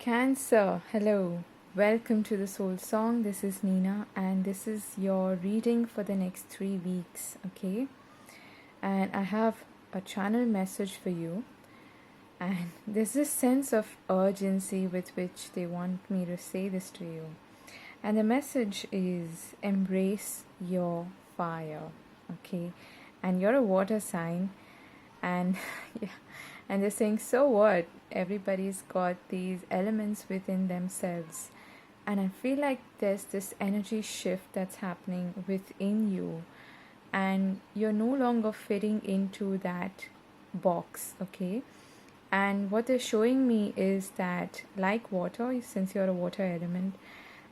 Cancer, hello. Welcome to the Soul Song. This is Nina, and this is your reading for the next 3 weeks, okay? And I have a channel message for you, and there's this sense of urgency with which they want me to say this to you. And the message is embrace your fire, okay? And you're a water sign, and yeah, and they're saying, so what? Everybody's got these elements within themselves. And I feel like there's this energy shift that's happening within you. And you're no longer fitting into that box, okay? And what they're showing me is that, like water, since you're a water element,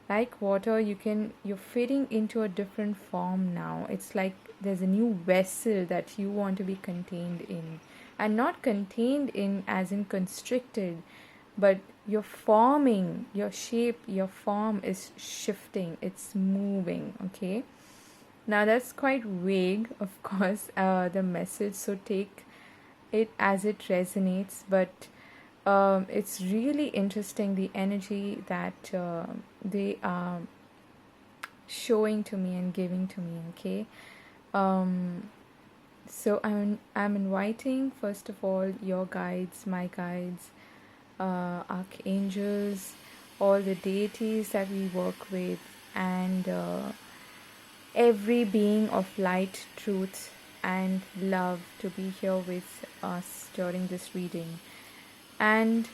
like water, you're fitting into a different form now. It's like there's a new vessel that you want to be contained in, and not contained in as in constricted, but you're forming your shape, your form is shifting, it's moving, okay? Now that's quite vague, of course, the message, so take it as it resonates, but it's really interesting, the energy that they are showing to me and giving to me, okay? So I'm inviting, first of all, your guides, my guides, archangels, all the deities that we work with, and every being of light, truth, and love to be here with us during this reading. And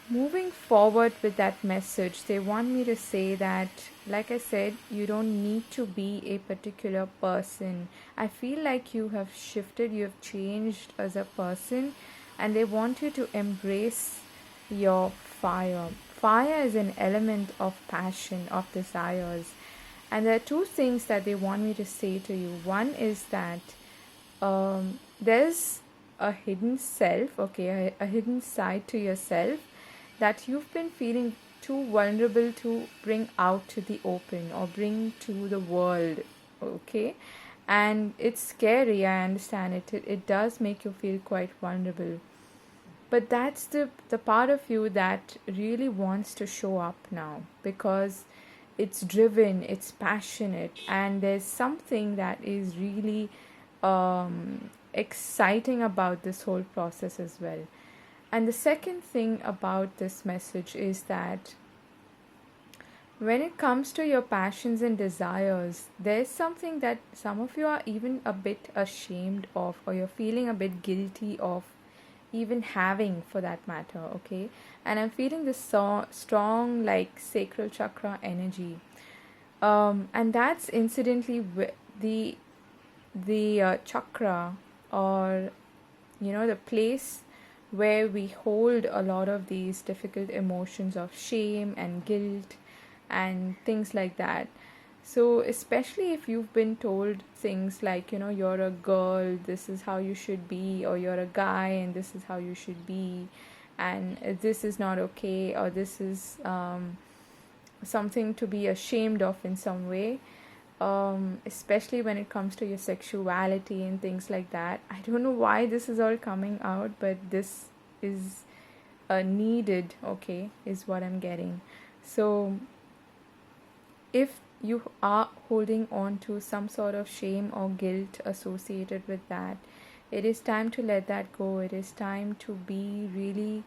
moving forward with that message, they want me to say that, like I said, you don't need to be a particular person. I feel like you have shifted, you have changed as a person, and they want you to embrace your fire. Fire is an element of passion, of desires. And there are two things that they want me to say to you. One is that there's a hidden self, okay, a hidden side to yourself that you've been feeling too vulnerable to bring out to the open or bring to the world, okay? And it's scary, I understand it. It does make you feel quite vulnerable. But that's the part of you that really wants to show up now, because it's driven, it's passionate, and there's something that is really exciting about this whole process as well. And the second thing about this message is that when it comes to your passions and desires, there's something that some of you are even a bit ashamed of, or you're feeling a bit guilty of even having, for that matter, okay? And I'm feeling this strong, like, sacral chakra energy. And that's incidentally the chakra, or the place where we hold a lot of these difficult emotions of shame and guilt and things like that. So especially if you've been told things like, you're a girl, this is how you should be, or you're a guy and this is how you should be, and this is not okay, or this is something to be ashamed of in some way, especially when it comes to your sexuality and things like that. I don't know why this is all coming out, but this is needed, okay, is what I'm getting. So if you are holding on to some sort of shame or guilt associated with that, it is time to let that go. It is time to be really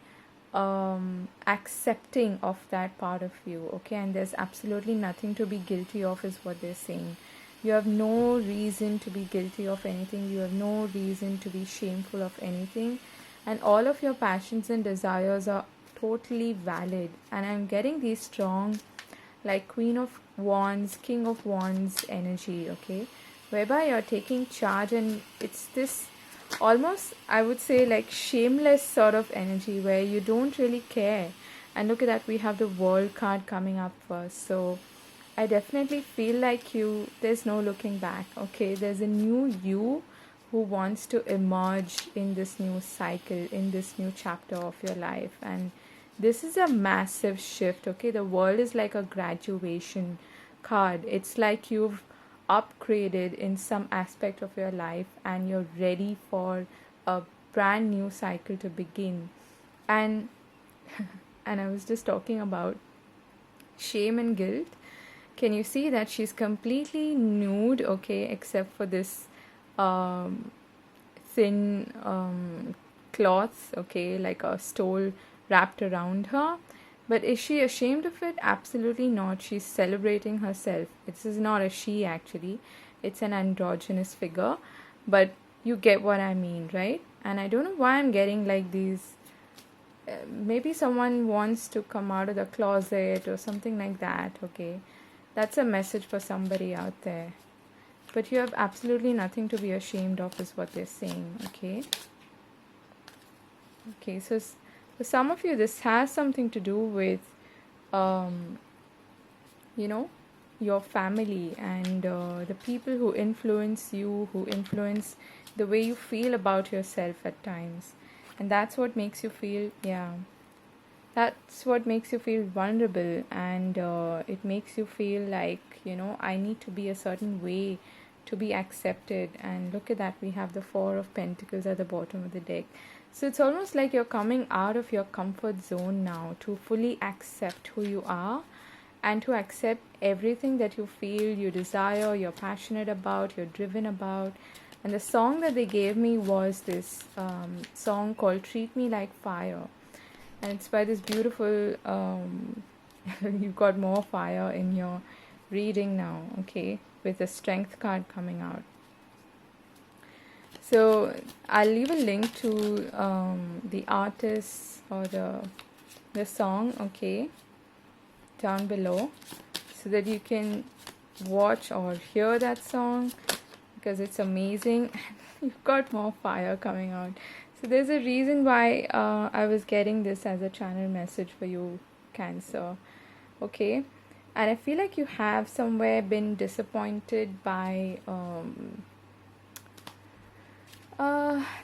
accepting of that part of you, okay? And there's absolutely nothing to be guilty of, is what they're saying. You have no reason to be guilty of anything. You have no reason to be shameful of anything, and all of your passions and desires are totally valid. And I'm getting these strong, like Queen of Wands, King of Wands energy, okay, whereby you're taking charge, and it's this almost, I would say, like shameless sort of energy where you don't really care. And look at that, we have the World card coming up first. So I definitely feel like there's no looking back, okay? There's a new you who wants to emerge in this new cycle, in this new chapter of your life. And this is a massive shift, okay? The World is like a graduation card. It's like you've upgraded in some aspect of your life and you're ready for a brand new cycle to begin. And and I was just talking about shame and guilt. Can you see that she's completely nude, okay, except for this um, thin cloth, okay, like a stole wrapped around her. But is she ashamed of it? Absolutely not. She's celebrating herself. This is not a she, actually. It's an androgynous figure. But you get what I mean, right? And I don't know why I'm getting like these. Maybe someone wants to come out of the closet or something like that, okay? That's a message for somebody out there. But you have absolutely nothing to be ashamed of, is what they're saying, okay? Okay, so for some of you, this has something to do with, um, you know, your family and the people who influence you, who influence the way you feel about yourself at times. And that's what makes you feel, yeah, that's what makes you feel vulnerable, and it makes you feel like, I need to be a certain way to be accepted. And look at that, we have the Four of Pentacles at the bottom of the deck. So it's almost like you're coming out of your comfort zone now to fully accept who you are and to accept everything that you feel, you desire, you're passionate about, you're driven about. And the song that they gave me was this song called Treat Me Like Fire. And it's by this beautiful, you've got more fire in your reading now, okay, with the Strength card coming out. So I'll leave a link to the artist or the song, okay, down below, so that you can watch or hear that song, because it's amazing. You've got more fire coming out. So there's a reason why I was getting this as a channel message for you, Cancer, okay? And I feel like you have somewhere been disappointed by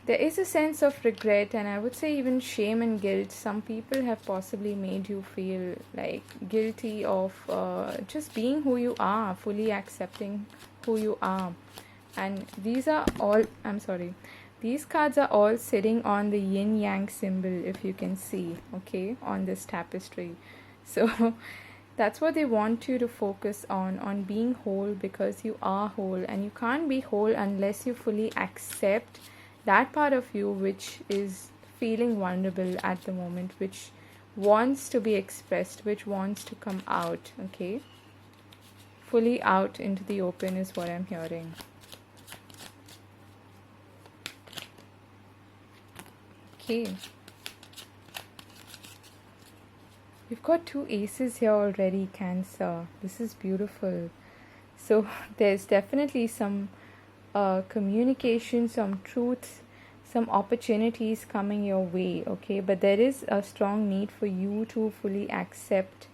there is a sense of regret, and I would say even shame and guilt. Some people have possibly made you feel like guilty of just being who you are, fully accepting who you are. And these are all, I'm sorry, these cards are all sitting on the yin yang symbol, if you can see, okay, on this tapestry. So that's what they want you to focus on being whole, because you are whole, and you can't be whole unless you fully accept that part of you which is feeling vulnerable at the moment, which wants to be expressed, which wants to come out, okay? Fully out into the open is what I'm hearing. Okay. You've got two aces here already, Cancer. This is beautiful. So there's definitely some communication, some truth, some opportunities coming your way, okay? But there is a strong need for you to fully accept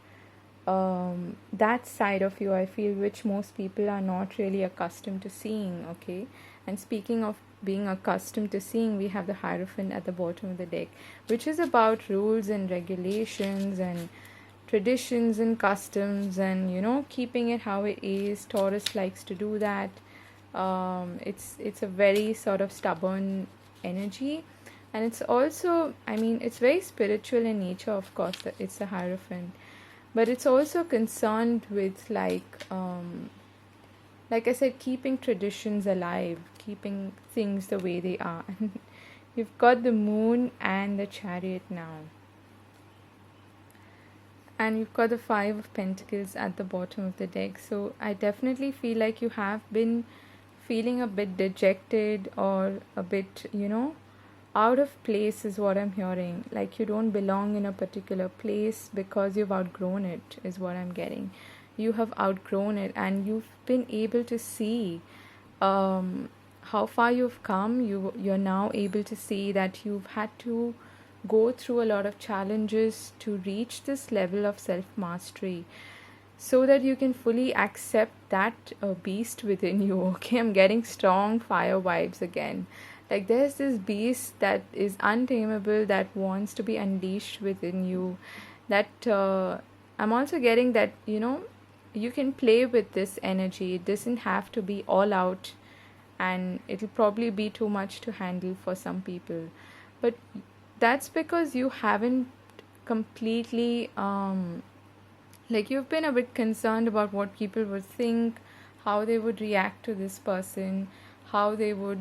that side of you, I feel, which most people are not really accustomed to seeing, okay? And speaking of being accustomed to seeing, we have the Hierophant at the bottom of the deck, which is about rules and regulations and traditions and customs, and keeping it how it is. Taurus likes to do that. It's a very sort of stubborn energy, and it's also, it's very spiritual in nature, of course. It's the Hierophant, but it's also concerned with like I said, keeping traditions alive, keeping things the way they are. And you've got the Moon and the Chariot now. And you've got the Five of Pentacles at the bottom of the deck. So I definitely feel like you have been feeling a bit dejected or a bit, out of place is what I'm hearing. Like you don't belong in a particular place because you've outgrown it, is what I'm getting. You have outgrown it, and you've been able to see how far you've come. You're now able to see that you've had to go through a lot of challenges to reach this level of self-mastery, so that you can fully accept that beast within you, okay? I'm getting strong fire vibes again. Like there's this beast that is untamable, that wants to be unleashed within you. That I'm also getting that, you can play with this energy. It doesn't have to be all out, and it'll probably be too much to handle for some people. But that's because you haven't completely like you've been a bit concerned about what people would think, how they would react to this person, how they would,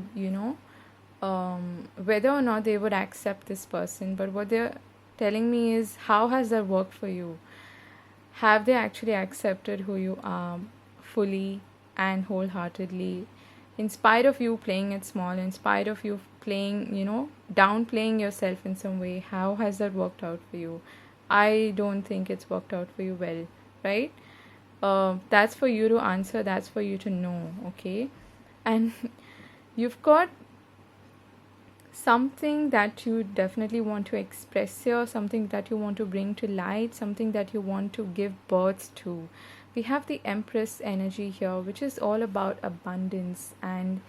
whether or not they would accept this person. But what they're telling me is, how has that worked for you? Have they actually accepted who you are fully and wholeheartedly, in spite of you playing it small, in spite of you playing, downplaying yourself in some way? How has that worked out for you? I don't think it's worked out for you well, right? That's for you to answer, that's for you to know, okay? And you've got something that you definitely want to express here, something that you want to bring to light, something that you want to give birth to. We have the Empress energy here, which is all about abundance, and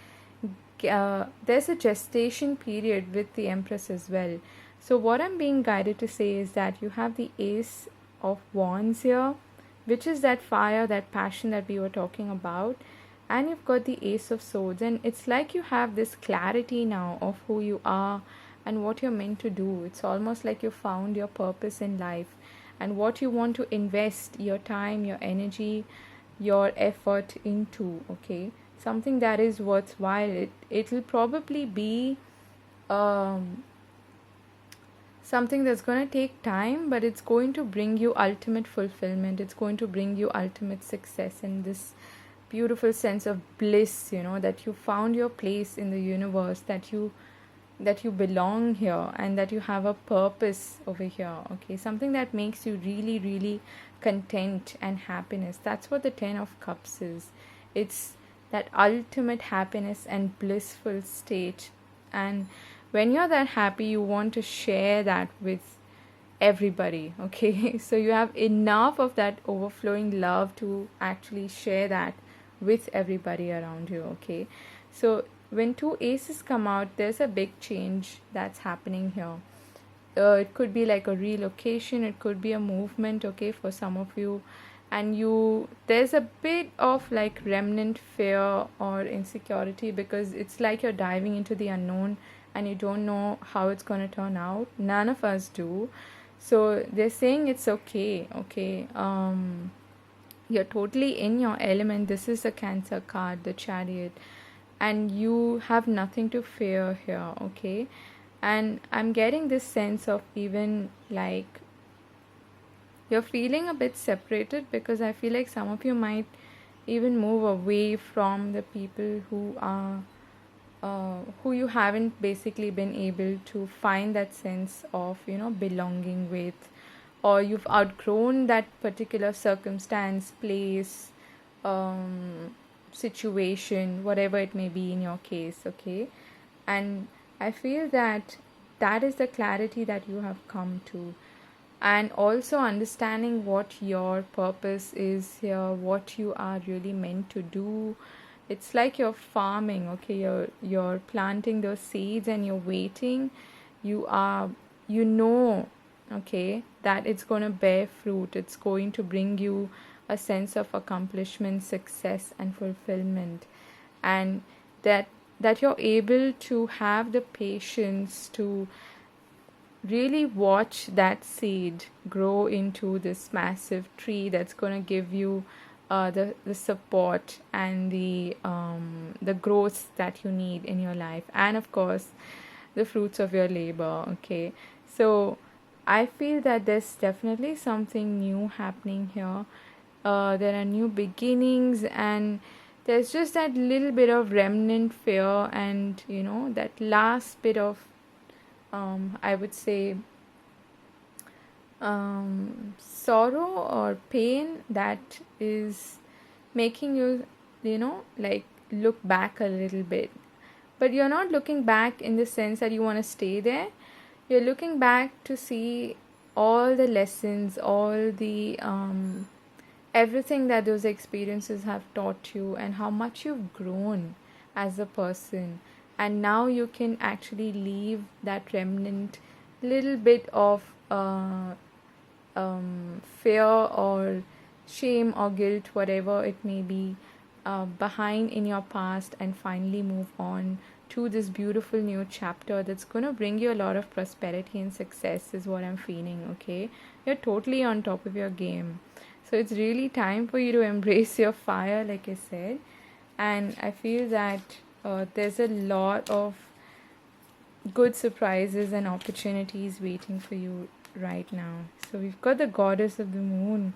there's a gestation period with the Empress as well. So, what I'm being guided to say is that you have the Ace of Wands here, which is that fire, that passion that we were talking about, and you've got the Ace of Swords, and it's like you have this clarity now of who you are and what you're meant to do. It's almost like you found your purpose in life and what you want to invest your time, your energy, your effort into, okay? Something that is worthwhile. It'll probably be um something that's going to take time, but it's going to bring you ultimate fulfillment. It's going to bring you ultimate success and this beautiful sense of bliss, that you found your place in the universe, that you belong here, and that you have a purpose over here, okay? Something that makes you really, really content and happiness. That's what the 10 of Cups is. It's that ultimate happiness and blissful state. And when you're that happy, you want to share that with everybody, okay? So you have enough of that overflowing love to actually share that with everybody around you, okay? So when two aces come out, there's a big change that's happening here. It could be like a relocation, it could be a movement, okay, for some of you. And there's a bit of like remnant fear or insecurity, because it's like you're diving into the unknown and you don't know how it's going to turn out. None of us do. So they're saying it's okay, okay? You're totally in your element. This is the Cancer card, the Chariot, and you have nothing to fear here, okay? And I'm getting this sense of even like you're feeling a bit separated, because I feel like some of you might even move away from the people who you haven't basically been able to find that sense of, belonging with, or you've outgrown that particular circumstance, place, situation, whatever it may be in your case, okay? And I feel that that is the clarity that you have come to, and also understanding what your purpose is here, what you are really meant to do. It's like you're farming, okay? You're planting those seeds and you're waiting. You are, okay, that it's going to bear fruit. It's going to bring you a sense of accomplishment, success, and fulfillment. And that you're able to have the patience to really watch that seed grow into this massive tree that's going to give you the support and the growth that you need in your life, and of course the fruits of your labor, okay? So I feel that there's definitely something new happening here. There are new beginnings, and there's just that little bit of remnant fear, and that last bit of I would say sorrow or pain that is making you, like look back a little bit. But you're not looking back in the sense that you want to stay there. You're looking back to see all the lessons, all the everything that those experiences have taught you, and how much you've grown as a person. And now you can actually leave that remnant little bit of fear or shame or guilt, whatever it may be, behind in your past, and finally move on to this beautiful new chapter that's going to bring you a lot of prosperity and success, is what I'm feeling. Okay, you're totally on top of your game, so it's really time for you to embrace your fire, like I said. And I feel that there's a lot of good surprises and opportunities waiting for you right now. So we've got the goddess of the moon.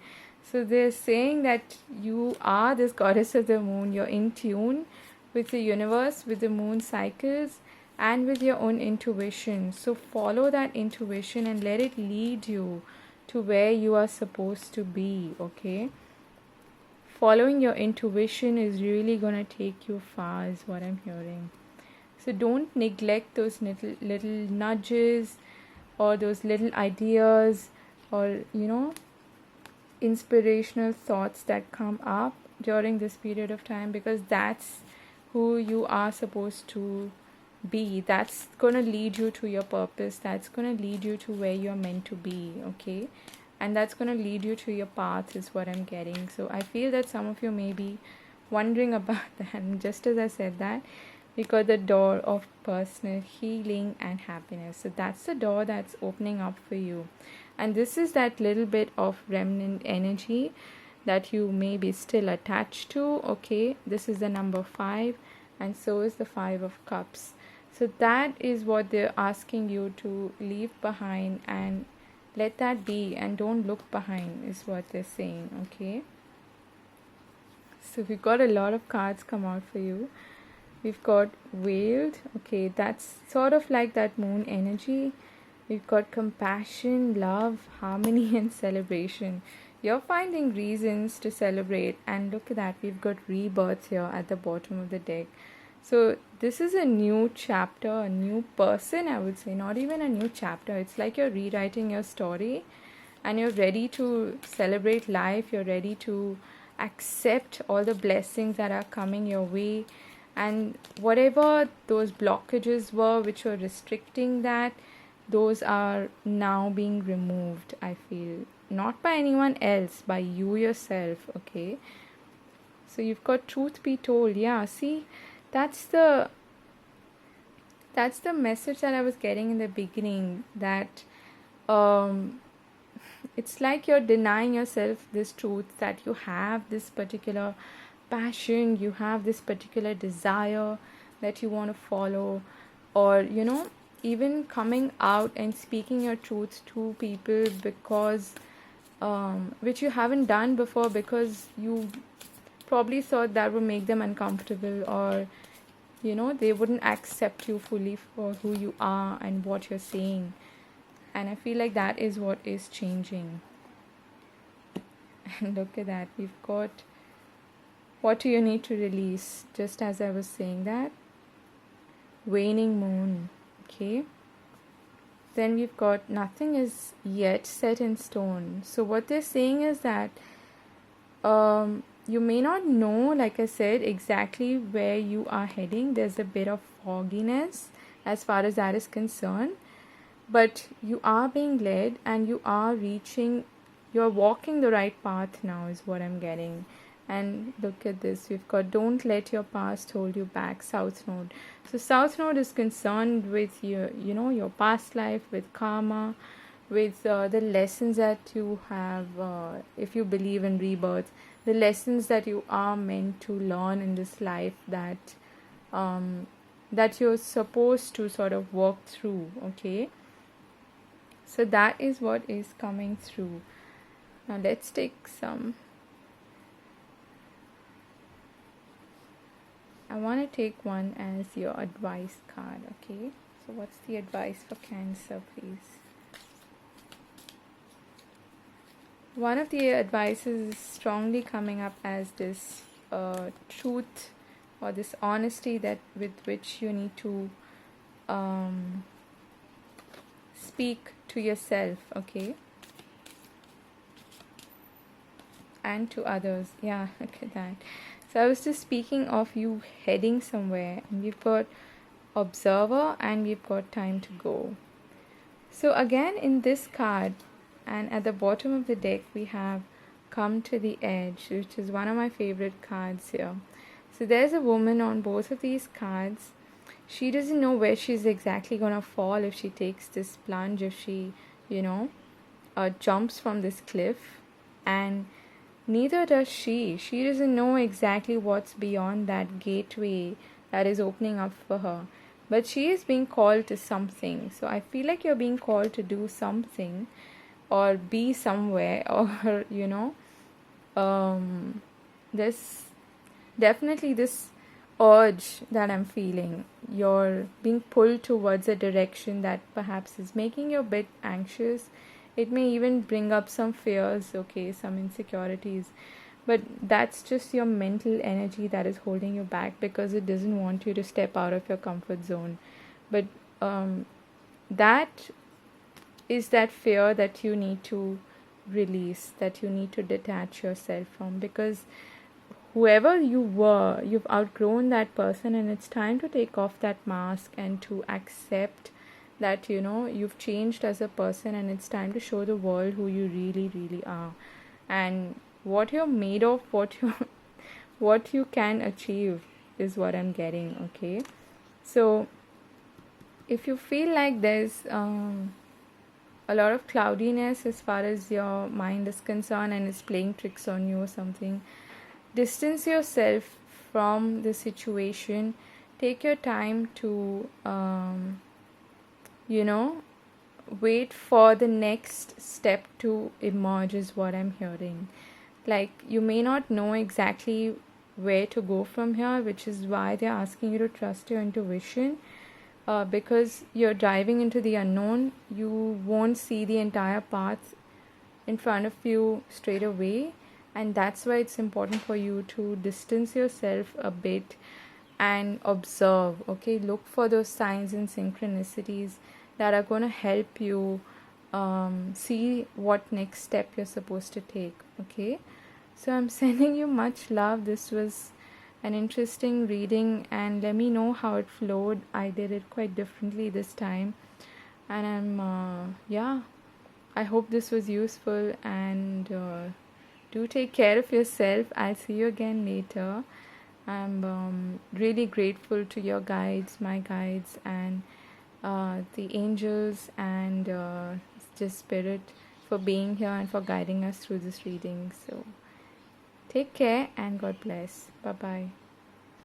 So they're saying that you are this goddess of the moon. You're in tune with the universe, with the moon cycles, and with your own intuition. So follow that intuition and let it lead you to where you are supposed to be. Okay, following your intuition is really gonna take you far, is what I'm hearing. So don't neglect those little nudges, or those little ideas, or inspirational thoughts that come up during this period of time, because that's who you are supposed to be. That's going to lead you to your purpose. That's going to lead you to where you're meant to be. Okay, and that's going to lead you to your path, is what I'm getting. So I feel that some of you may be wondering about that. And just as I said that, we got the door of personal healing and happiness. So that's the door that's opening up for you. And this is that little bit of remnant energy that you may be still attached to. Okay, this is the number 5, and so is the 5 of cups. So that is what they're asking you to leave behind, and let that be, and don't look behind, is what they're saying. Okay, so we've got a lot of cards come out for you. We've got veiled. Okay, that's sort of like that moon energy. We've got compassion, love, harmony, and celebration. You're finding reasons to celebrate, and look at that, we've got rebirth here at the bottom of the deck. So this is a new chapter, a new person, I would say. Not even a new chapter. It's like you're rewriting your story, and you're ready to celebrate life. You're ready to accept all the blessings that are coming your way. And whatever those blockages were which were restricting that, those are now being removed, I feel. Not by anyone else, by you yourself. Okay, so you've got truth be told. Yeah, see, that's the message that I was getting in the beginning, that it's like you're denying yourself this truth, that you have this particular passion, you have this particular desire that you want to follow, or even coming out and speaking your truth to people, because which you haven't done before, because you probably thought that would make them uncomfortable, or they wouldn't accept you fully for who you are and what you're saying. And I feel like that is what is changing. And look at that, we've got, what do you need to release? Just as I was saying that, waning moon. Okay, then we've got nothing is yet set in stone. So what they're saying is that you may not know, like I said, exactly where you are heading. There's a bit of fogginess as far as that is concerned, but you are being led, and you're walking the right path now, is what I'm getting. And look at this, we've got don't let your past hold you back, South Node. So South Node is concerned with your past life, with karma, with the lessons that you have, if you believe in rebirth, the lessons that you are meant to learn in this life, that you're supposed to sort of walk through. Okay, so that is what is coming through. Now let's take some. I want to take one as your advice card. Okay, so what's the advice for Cancer, please? One of the advices is strongly coming up as this truth, or this honesty that with which you need to speak to yourself. Okay, and to others. Yeah, look at that. So I was just speaking of you heading somewhere, and we've got observer, and we've got time to go. So again, in this card, and at the bottom of the deck, we have come to the edge, which is one of my favorite cards here. So there's a woman on both of these cards. she doesn't know where she's exactly gonna fall if she takes this plunge, if she, you know, jumps from this cliff. And neither does she. She doesn't know exactly what's beyond that gateway that is opening up for her. But she is being called to something. So I feel like you're being called to do something or be somewhere, or, this definitely this urge that I'm feeling. You're being pulled towards a direction that perhaps is making you a bit anxious. It may even bring up some fears, okay, some insecurities. But that's just your mental energy that is holding you back because it doesn't want you to step out of your comfort zone. But that is that fear that you need to release, that you need to detach yourself from, because whoever you were, you've outgrown that person, and it's time to take off that mask and to accept that you've changed as a person, and it's time to show the world who you really really are and what you're made of, what you can achieve is what I'm getting. Okay, so if you feel like there's a lot of cloudiness as far as your mind is concerned and it's playing tricks on you or something, distance yourself from the situation. Take your time to you know wait for the next step to emerge is what I'm hearing. Like, you may not know exactly where to go from here, which is why they're asking you to trust your intuition, because you're diving into the unknown. You won't see the entire path in front of you straight away, and that's why it's important for you to distance yourself a bit and observe. Okay, look for those signs and synchronicities that are going to help you see what next step you're supposed to take. Okay, so I'm sending you much love. This was an interesting reading, and let me know how it flowed. I did it quite differently this time, and I hope this was useful, and do take care of yourself. I'll see you again later. I'm really grateful to your guides, my guides, and the angels, and just spirit, for being here and for guiding us through this reading. So take care and God bless. Bye bye.